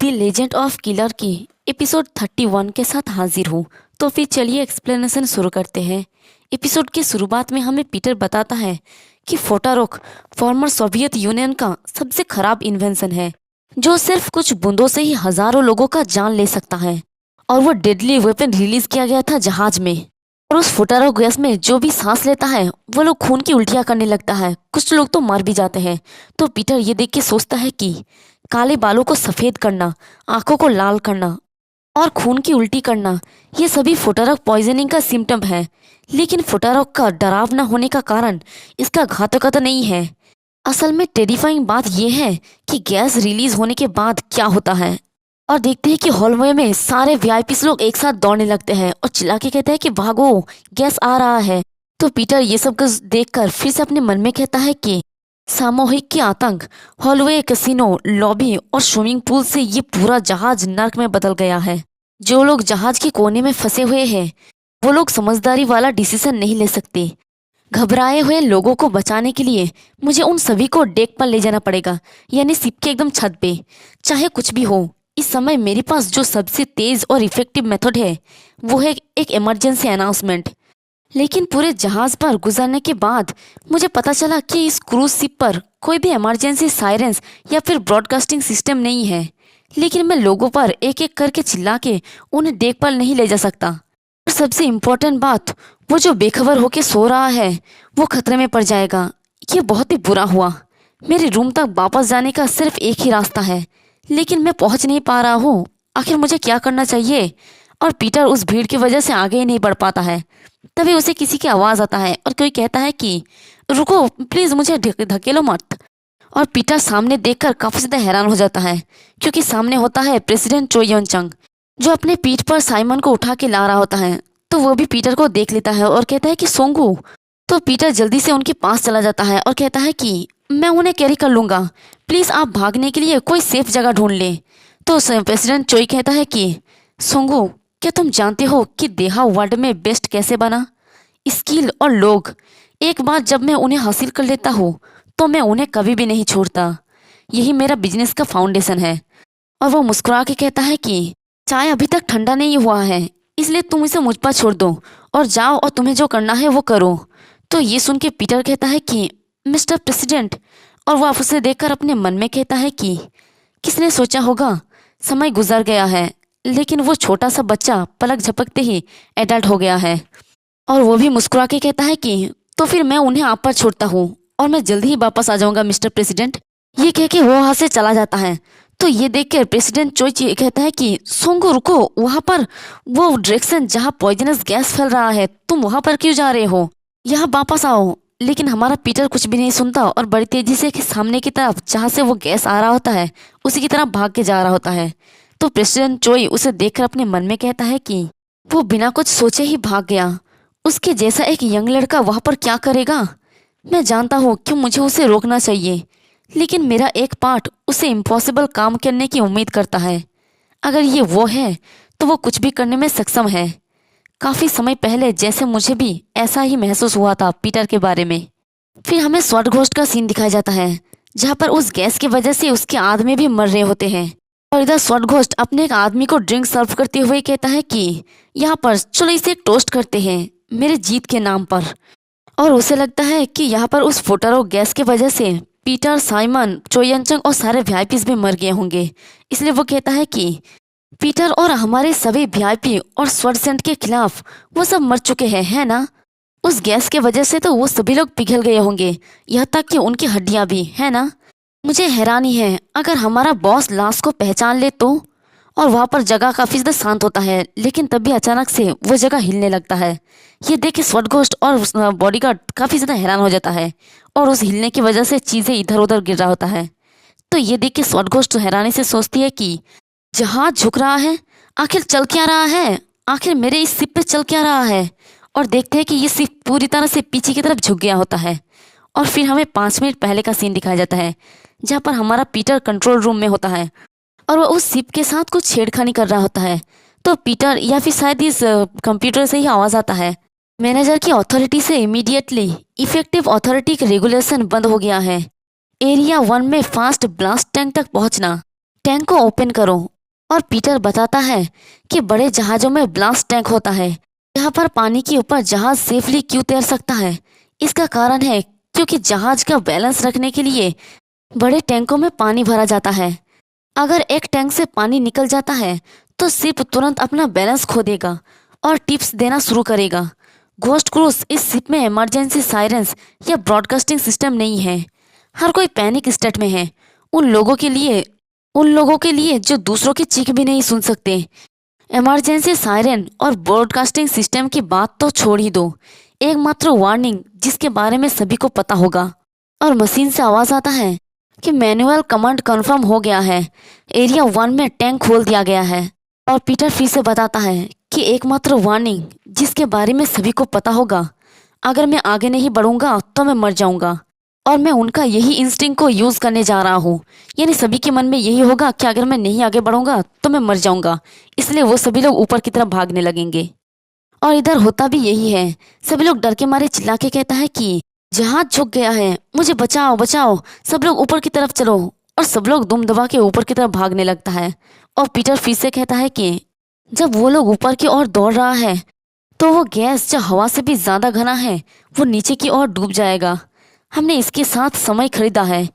The legend of killer की episode 31 के साथ हाजिर हूँ। तो फिर चलिए एक्सप्लेनेशन शुरू करते हैं। एपिसोड की शुरुआत में हमें पीटर बताता है कि फोटारोक फॉर्मर सोवियत यूनियन का सबसे खराब इन्वेंशन है जो सिर्फ कुछ बूंदों से ही हजारों लोगों का जान ले सकता है। और वो डेडली वेपन रिलीज किया गया था जहाज में। और उस फोटारोक गैस में जो भी सांस लेता है वो लोग खून की उल्टियां करने लगता है, कुछ लोग तो मर भी जाते हैं। तो पीटर ये देख के सोचता है कि काले बालों को सफेद करना, आंखों को लाल करना और खून की उल्टी करना, ये सभी फोटारोक पॉइजनिंग का सिम्टम है। लेकिन फोटारोक का डरावना होने का कारण इसका घातकता नहीं है। असल में टेरिफाइंग बात यह है कि गैस रिलीज होने के बाद क्या होता है। और देखते हैं कि हॉलवे में सारे वीआईपीस लोग एक साथ दौड़ने लगते हैं और चिल्ला के कहते हैं कि भागो, गैस आ रहा है। तो पीटर ये सब कुछ देखकर फिर से अपने मन में कहता है कि सामूहिक के आतंक, हॉलवे, कैसीनो, लॉबी और स्विमिंग पूल से ये पूरा जहाज नर्क में बदल गया है। जो लोग जहाज के कोने में फंसे हुए हैं वो लोग समझदारी वाला डिसीजन नहीं ले सकते। घबराए हुए लोगों को बचाने के लिए मुझे उन सभी को डेक पर ले जाना पड़ेगा, यानी शिप के एकदम छत पे। चाहे कुछ भी हो, इस समय मेरे पास जो सबसे तेज और इफेक्टिव मेथड है वो है एक इमरजेंसी अनाउंसमेंट। लेकिन पूरे जहाज पर गुजरने के बाद मुझे पता चला कि इस क्रूज शिप पर कोई भी इमरजेंसी सायरेंस या फिर ब्रॉडकास्टिंग सिस्टम नहीं है। लेकिन मैं लोगों पर एक एक करके चिल्ला के उन्हें डेक पर नहीं ले जा सकता। और सबसे इम्पोर्टेंट बात, वो जो बेखबर होके सो रहा है वो खतरे में पड़ जाएगा। ये बहुत ही बुरा हुआ। मेरे रूम तक वापस जाने का सिर्फ एक ही रास्ता है, लेकिन मैं पहुंच नहीं पा रहा हूँ। आखिर मुझे क्या करना चाहिए? और पीटर उस भीड़ की वजह से आगे ही नहीं बढ़ पाता है। तभी उसे किसी की आवाज़ आता है और कोई कहता है कि रुको प्लीज़, मुझे धकेलो मत। और पीटर सामने देखकर काफ़ी ज़्यादा हैरान हो जाता है क्योंकि सामने होता है प्रेसिडेंट चो यन चंग, जो अपने पीठ पर साइमन को उठा के ला रहा होता है। तो वो भी पीटर को देख लेता है और कहता है कि सोंगू। तो पीटर जल्दी से उनके पास चला जाता है और कहता है कि मैं उन्हें कैरी कर लूँगा, प्लीज़ आप भागने के लिए कोई सेफ जगह ढूंढ लें। तो प्रेसिडेंट चोई कहता है कि सोंगू, क्या तुम जानते हो कि देहा वर्ल्ड में बेस्ट कैसे बना? स्किल और लोग। एक बार जब मैं उन्हें हासिल कर लेता हूँ तो मैं उन्हें कभी भी नहीं छोड़ता। यही मेरा बिजनेस का फाउंडेशन है। और वो मुस्कुरा के कहता है कि चाय अभी तक ठंडा नहीं हुआ है, इसलिए तुम इसे मुझ पर छोड़ दो और जाओ और तुम्हें जो करना है वो करो। तो ये सुन के पीटर कहता है कि मिस्टर प्रेसिडेंट, और वो उसे देखकर अपने मन में कहता है कि किसने सोचा होगा, समय गुजर गया है लेकिन वो छोटा सा बच्चा पलक झपकते ही एडल्ट हो गया है। और वो भी मुस्कुरा के कहता है कि तो फिर मैं उन्हें आप पर छोड़ता हूँ और मैं जल्दी ही वापस आ जाऊंगा मिस्टर प्रेसिडेंट। ये कह के वो वहाँ से चला जाता है। तो ये देख कर प्रेसिडेंट चोई कहता है कि सोंगो रुको, वहाँ पर वो डायरेक्शन जहाँ पॉइजनस गैस फैल रहा है, तुम वहाँ पर क्यों जा रहे हो? यहाँ वापस आओ। लेकिन हमारा पीटर कुछ भी नहीं सुनता और बड़ी तेजी से सामने की तरफ जहाँ से वो गैस आ रहा होता है उसी की तरफ भाग के जा रहा होता है। तो प्रेसिडेंट चोई उसे देखकर अपने मन में कहता है कि वो बिना कुछ सोचे ही भाग गया। उसके जैसा एक यंग लड़का वहाँ पर क्या करेगा? मैं जानता हूँ कि मुझे उसे रोकना चाहिए, लेकिन मेरा एक पार्ट उसे इम्पॉसिबल काम करने की उम्मीद करता है। अगर ये वो है तो वो कुछ भी करने में सक्षम है। काफ़ी समय पहले जैसे मुझे भी ऐसा ही महसूस हुआ था पीटर के बारे में। फिर हमें स्वॉर्ड घोस्ट का सीन दिखाया जाता है जहाँ पर उस गैस की वजह से उसके आदमी भी मर रहे होते हैं। और इधर स्वॉर्ड घोस्ट अपने एक आदमी को ड्रिंक सर्व करते हुए कहता है कि यहाँ पर चलो इसे एक टोस्ट करते हैं मेरे जीत के नाम पर। और उसे लगता है कि यहाँ पर उस फोटारोक गैस की वजह से पीटर, साइमन, चोयनचंग और सारे वीआईपीस भी मर गए होंगे। इसलिए वो कहता है कि पीटर और हमारे सभी वीआईपी और स्वॉर्डसेंट के खिलाफ वो सब मर चुके हैं, है ना? उस गैस की वजह से तो वो सभी लोग पिघल गए होंगे, यहाँ तक कि उनकी हड्डियाँ भी, है ना? मुझे हैरानी है अगर हमारा बॉस लाश को पहचान ले तो। और वहाँ पर जगह काफ़ी ज़्यादा शांत होता है, लेकिन तभी अचानक से वो जगह हिलने लगता है। ये देख के स्वॉर्ड घोस्ट और बॉडीगार्ड काफ़ी ज़्यादा हैरान हो जाता है और उस हिलने की वजह से चीज़ें इधर उधर गिर रहा होता है। तो ये देख के स्वॉर्ड घोस्ट हैरानी से सोचती है कि जहाज झुक रहा है, आखिर चल क्या रहा है? आखिर मेरे इस शिप पे चल क्या रहा है? और देखते हैं कि ये शिप पूरी तरह से पीछे की तरफ झुक गया होता है। और फिर हमें 5 मिनट पहले का सीन दिखाया जाता है जहाँ पर हमारा पीटर कंट्रोल रूम में होता है और वो उस शिप के साथ कुछ छेड़खानी कर रहा होता है। तो पीटर या फिर शायद इस कंप्यूटर से ही आवाज़ आता है, मैनेजर की अथॉरिटी से इमीडिएटली इफेक्टिव अथॉरिटी रेगुलेशन बंद हो गया है। एरिया 1 में फास्ट ब्लास्ट टैंक तक पहुंचना टैंक को ओपन करो। और पीटर बताता है कि बड़े जहाज़ों में ब्लास्ट टैंक होता है। यहाँ पर पानी के ऊपर जहाज सेफली क्यों तैर सकता है? इसका कारण है क्योंकि जहाज का बैलेंस रखने के लिए बड़े टैंकों में पानी भरा जाता है। अगर एक टैंक से पानी निकल जाता है तो शिप तुरंत अपना बैलेंस खो देगा और टिप्स देना शुरू करेगा। घोस्ट क्रूज इस शिप में इमरजेंसी सायरन्स या ब्रॉडकास्टिंग सिस्टम नहीं है। हर कोई पैनिक स्टेट में है। उन लोगों के लिए जो दूसरों की चीख भी नहीं सुन सकते। इमरजेंसी सायरन और ब्रॉडकास्टिंग सिस्टम की बात तो छोड़ ही दो, एकमात्र वार्निंग जिसके बारे में सभी को पता होगा। और मशीन से आवाज आता है कि मैनुअल कमांड कंफर्म हो गया है, एरिया 1 में टैंक खोल दिया गया है। और पीटर फिर से बताता है कि एकमात्र वार्निंग जिसके बारे में सभी को पता होगा, अगर मैं आगे नहीं बढ़ूंगा तो मैं मर जाऊंगा। और मैं उनका यही इंस्टिंक्ट को यूज करने जा रहा हूँ। यानी सभी के मन में यही होगा कि अगर मैं नहीं आगे बढ़ूंगा तो मैं मर जाऊंगा, इसलिए वो सभी लोग ऊपर की तरफ भागने लगेंगे। और इधर होता भी यही है। सभी लोग डर के मारे चिल्ला के कहता है कि जहाज झुक गया है, मुझे बचाओ बचाओ, सब लोग ऊपर की तरफ चलो। और सब लोग दुम दबा के ऊपर की तरफ भागने लगता है। और पीटर फिर से कहता है कि जब वो लोग ऊपर की ओर दौड़ रहा है तो वो गैस जो हवा से भी ज्यादा घना है वो नीचे की ओर डूब जाएगा। हमने इसके साथ समय खरीदा है।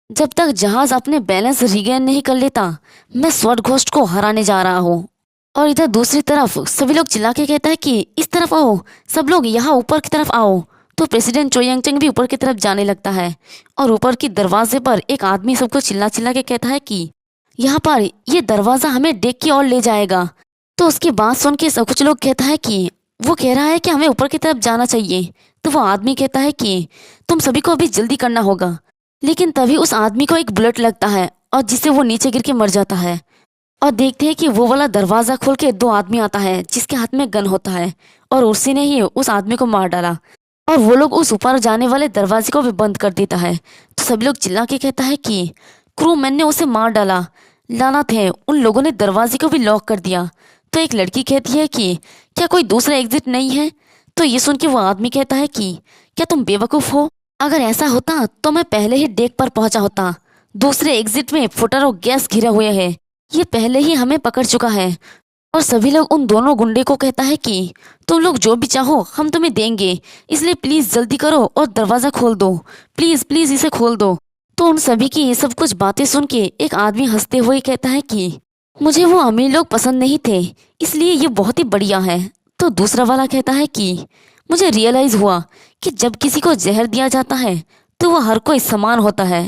जब तक जहाज अपने बैलेंस रिगेन नहीं कर लेता, मैं स्वॉर्ड घोस्ट को हराने जा रहा हूँ। और इधर दूसरी तरफ सभी लोग चिल्ला के कहता है कि इस तरफ आओ, सब लोग यहाँ ऊपर की तरफ आओ। तो प्रेसिडेंट चो यांग चंग भी ऊपर की तरफ जाने लगता है। और ऊपर की दरवाजे पर एक आदमी सबको चिल्ला चिल्ला के कहता है कि यहाँ पर ये दरवाजा हमें डेक की ओर ले जाएगा। तो उसकी बात सुन के सब कुछ लोग कहता है कि वो कह रहा है कि हमें ऊपर की तरफ जाना चाहिए। तो वो आदमी कहता है कि तुम सभी को अभी जल्दी करना होगा। लेकिन तभी उस आदमी को एक बुलेट लगता है और जिससे वो नीचे गिर के मर जाता है। और देखते हैं कि वो वाला दरवाजा खोल के 2 आदमी आता है जिसके हाथ में गन होता है। और उसी ने ही उस आदमी को मार डाला। और वो लोग उस ऊपर जाने वाले दरवाजे को भी बंद कर देता है। तो सभी लोग चिल्ला के कहता है कि क्रू मैन ने उसे मार डाला, लानत है, उन लोगों ने दरवाजे को भी लॉक कर दिया। तो एक लड़की कहती है कि क्या कोई दूसरा एग्जिट नहीं है? तो ये सुन के वो आदमी कहता है कि क्या तुम बेवकूफ़ हो? अगर ऐसा होता तो मैं पहले ही डेक पर पहुंचा होता। दूसरे एग्जिट में फुटर और गैस घिरे हुए है, ये पहले ही हमें पकड़ चुका है। और सभी लोग उन दोनों गुंडे को कहता है कि तुम लोग जो भी चाहो हम तुम्हें देंगे, इसलिए प्लीज जल्दी करो और दरवाजा खोल दो, प्लीज प्लीज इसे खोल दो। तो उन सभी की ये सब कुछ बातें सुन के एक आदमी हंसते हुए कहता है कि मुझे वो अमीर लोग पसंद नहीं थे, इसलिए ये बहुत ही बढ़िया है। तो दूसरा वाला कहता है कि मुझे रियलाइज हुआ कि जब किसी को जहर दिया जाता है तो वह हर कोई समान होता है।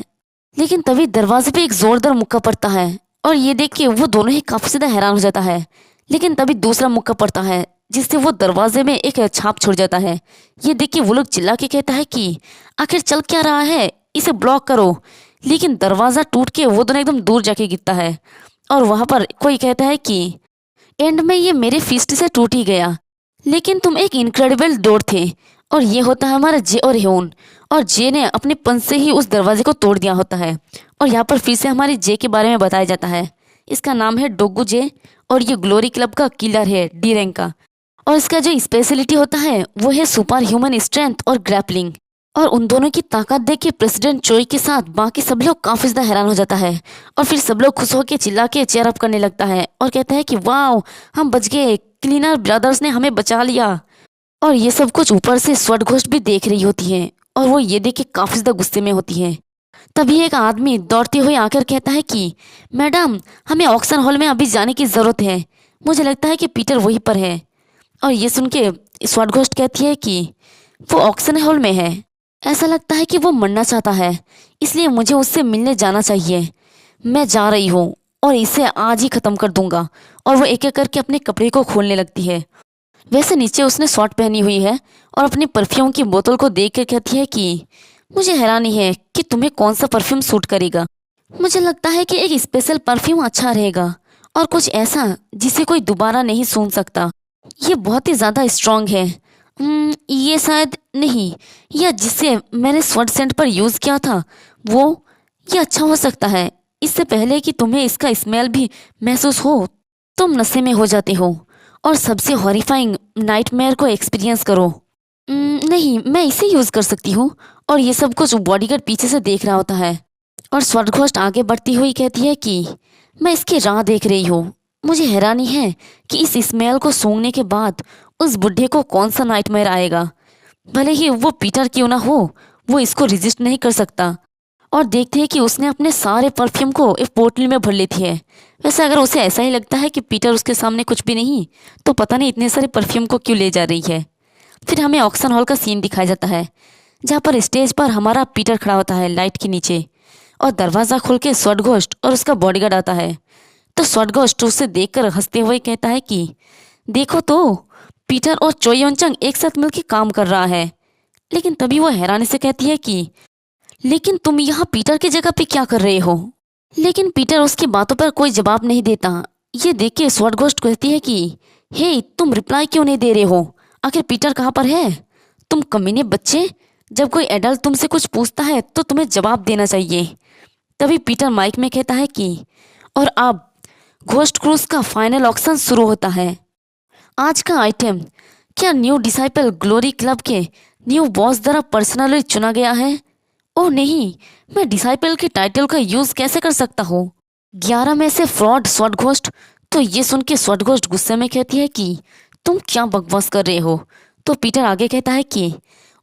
लेकिन तभी दरवाजे पे एक जोरदार मुक्का पड़ता है और ये देख के वो दोनों ही काफी ज्यादा हैरान हो जाता है। लेकिन तभी दूसरा मुक्का पड़ता है जिससे वो दरवाजे में एक छाप छोड़ जाता है। ये देख के वो लोग चिल्ला के कहता है कि आखिर चल क्या रहा है, इसे ब्लॉक करो। लेकिन दरवाजा टूट के वो दोनों एकदम दूर जाके गिरता है। और वहां पर कोई कहता है कि एंड में ये मेरे फिस्ट से टूट ही गया, लेकिन तुम एक इनक्रेडिबल डोर थे। और ये होता है हमारा जे और ह्योन। और जे ने अपने पंच से ही उस दरवाजे को तोड़ दिया होता है। और यहाँ पर फिर से हमारे जे के बारे में बताया जाता है। इसका नाम है डोगू जे और ये ग्लोरी क्लब का किलर है, डी रैंक का। और इसका जो स्पेशलिटी होता है वो है सुपर ह्यूमन स्ट्रेंथ और ग्रैपलिंग। और उन दोनों की ताकत देख के प्रेसिडेंट चोई के साथ बाकी सब लोग काफी ज्यादा हैरान हो जाता है। और फिर सब लोग खुश होकर चिल्ला के चेयर अप करने लगता है और कहता है कि वाह हम बच गए, क्लीनर ब्रदर्स ने हमें बचा लिया। और ये सब कुछ ऊपर से स्वॉर्ड घोस्ट भी देख रही होती है और वो ये देख के काफी ज्यादा गुस्से में होती है। तभी एक आदमी दौड़ते हुए आकर कहता है कि मैडम हमें ऑक्शन हॉल में अभी जाने की जरूरत है, मुझे लगता है कि पीटर वहीं पर है। और ये सुन के स्वॉर्ड घोस्ट कहती है कि वो ऑक्शन हॉल में है, ऐसा लगता है कि वो मरना चाहता है, इसलिए मुझे उससे मिलने जाना चाहिए। मैं जा रही हूँ और इसे आज ही खत्म कर दूंगा। और वो एक एक करके अपने कपड़े को खोलने लगती है। वैसे नीचे उसने शॉर्ट पहनी हुई है और अपनी परफ्यूम की बोतल को देख कर कहती है कि मुझे हैरानी है कि तुम्हें कौन सा परफ्यूम सूट करेगा। मुझे लगता है कि एक स्पेशल परफ्यूम अच्छा रहेगा और कुछ ऐसा जिसे कोई दोबारा नहीं सूंघ सकता। ये बहुत ही ज़्यादा स्ट्रांग है। ये शायद नहीं, या जिसे मैंने स्वॉर्ड सेंट पर यूज़ किया था वो, ये अच्छा हो सकता है। इससे पहले कि तुम्हें इसका स्मेल भी महसूस हो तुम नशे में हो जाते हो और सबसे हॉरिफाइंग नाइटमेयर को एक्सपीरियंस करो। नहीं, मैं इसे यूज़ कर सकती हूँ। और ये सब कुछ बॉडीगार्ड पीछे से देख रहा होता है। और स्वॉर्ड घोस्ट आगे बढ़ती हुई कहती है कि मैं इसकी राह देख रही हूँ। मुझे हैरानी है कि इस स्मेल को सूंघने के बाद उस बुढ़े को कौन सा नाइटमेयर आएगा। भले ही वो पीटर क्यों ना हो, वो इसको रेजिस्ट नहीं कर सकता। और देखते हैं कि उसने अपने सारे परफ्यूम को एक पोटली में भर लेती है। वैसे अगर उसे ऐसा ही लगता है कि पीटर उसके सामने कुछ भी नहीं, तो पता नहीं इतने सारे परफ्यूम को क्यों ले जा रही है। फिर हमें ऑक्शन हॉल का सीन दिखाया जाता है, जहाँ पर स्टेज पर हमारा पीटर खड़ा होता है लाइट के नीचे, और दरवाज़ा खोल के स्वॉर्ड और उसका बॉडीगार्ड आता है। तो स्वॉर्ड उसे देखकर हंसते हुए कहता है कि देखो तो, पीटर और चो यन चंग एक साथ मिलकर काम कर रहा है। लेकिन तभी वो हैरानी से कहती है कि लेकिन तुम यहाँ पीटर की जगह पे क्या कर रहे हो। लेकिन पीटर उसकी बातों पर कोई जवाब नहीं देता। ये देख के स्वॉर्ड कहती है कि हे, तुम रिप्लाई क्यों नहीं दे रहे हो, आखिर पीटर कहाँ पर है। तुम कमीने बच्चे, जब कोई एडल्ट तुमसे कुछ पूछता है तो तुम्हें जवाब देना चाहिए। तभी पीटर माइक में कहता है कि और अब घोस्ट क्रूज का फाइनल ऑक्शन शुरू होता है। आज का आइटम क्या न्यू डिसाइपल ग्लोरी क्लब के न्यू बॉस द्वारा पर्सनली चुना गया है। ओह नहीं, मैं डिसाइपल के टाइटल का यूज कैसे कर सकता हूँ। 11 में से फ्रॉड स्वॉर्ड घोस्ट। तो ये सुन के स्वॉर्ड घोस्ट गुस्से में कहती है कि तुम क्या बकवास कर रहे हो। तो पीटर आगे कहता है कि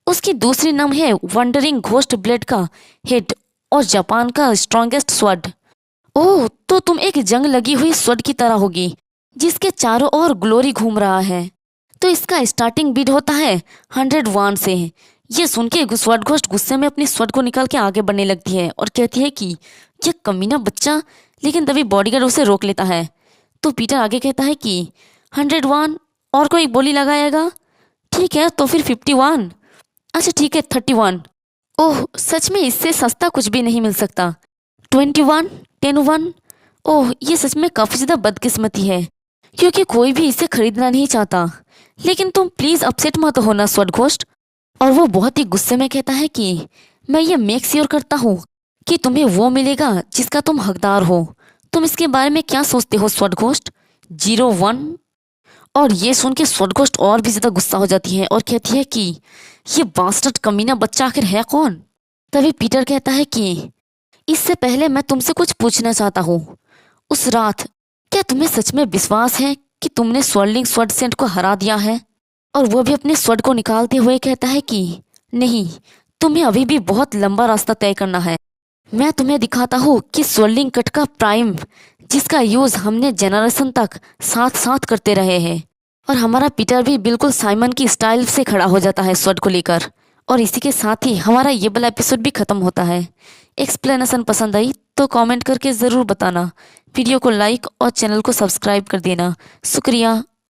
उसकी दूसरी नाम है वंडरिंग घोस्ट ब्लेड का हेड और जापान का स्ट्रॉन्गेस्ट स्वॉर्ड। ओह, तो तुम एक जंग लगी हुई स्वॉर्ड की तरह होगी जिसके चारों ओर ग्लोरी घूम रहा है। तो इसका स्टार्टिंग बिड होता है 101 से। ये सुन के स्वॉर्ड घोस्ट गुस्से में अपनी स्वॉर्ड को निकाल के आगे बढ़ने लगती है और कहती है कि ये कमीना बच्चा। लेकिन तभी बॉडीगार्ड उसे रोक लेता है। तो पीटर आगे कहता है कि 101 और कोई बोली लगाएगा। ठीक है, तो फिर 51। अच्छा ठीक है, 31। ओह, सच में इससे सस्ता कुछ भी नहीं मिल सकता। 21, 10-1। ओह, ये सच में काफ़ी ज़्यादा बदकिस्मती है, क्योंकि कोई भी इसे खरीदना नहीं चाहता। लेकिन तुम प्लीज़ अपसेट मत होना स्वॉर्ड घोस्ट। और वो बहुत ही गुस्से में कहता है कि मैं ये मेक श्योर करता हूँ कि तुम्हें वो मिलेगा जिसका तुम हकदार हो। तुम इसके बारे में क्या सोचते हो स्वॉर्ड घोस्ट 01। और ये सुन के स्वॉर्ड घोस्ट और भी ज़्यादा गुस्सा हो जाती है और कहती है कि ये बास्टर्ड कमीना बच्चा आखिर है कौन। तभी पीटर कहता है कि इससे पहले मैं तुमसे कुछ पूछना चाहता हूँ। उस रात क्या तुम्हें सच में विश्वास है कि तुमने स्वर्लिंग स्वॉर्ड सेंट को हरा दिया है। और वो भी अपने स्वॉर्ड को निकालते हुए कहता है कि नहीं, तुम्हें अभी भी बहुत लंबा रास्ता तय करना है। मैं तुम्हें दिखाता हूँ कि स्वर्लिंग कट का प्राइम, जिसका यूज हमने जनरेशन तक साथ साथ करते रहे हैं। और हमारा पीटर भी बिल्कुल साइमन की स्टाइल से खड़ा हो जाता है स्वॉर्ड को लेकर। और इसी के साथ ही हमारा ये वाला एपिसोड भी खत्म होता है। एक्सप्लेनेशन पसंद आई तो कमेंट करके ज़रूर बताना। वीडियो को लाइक और चैनल को सब्सक्राइब कर देना। शुक्रिया।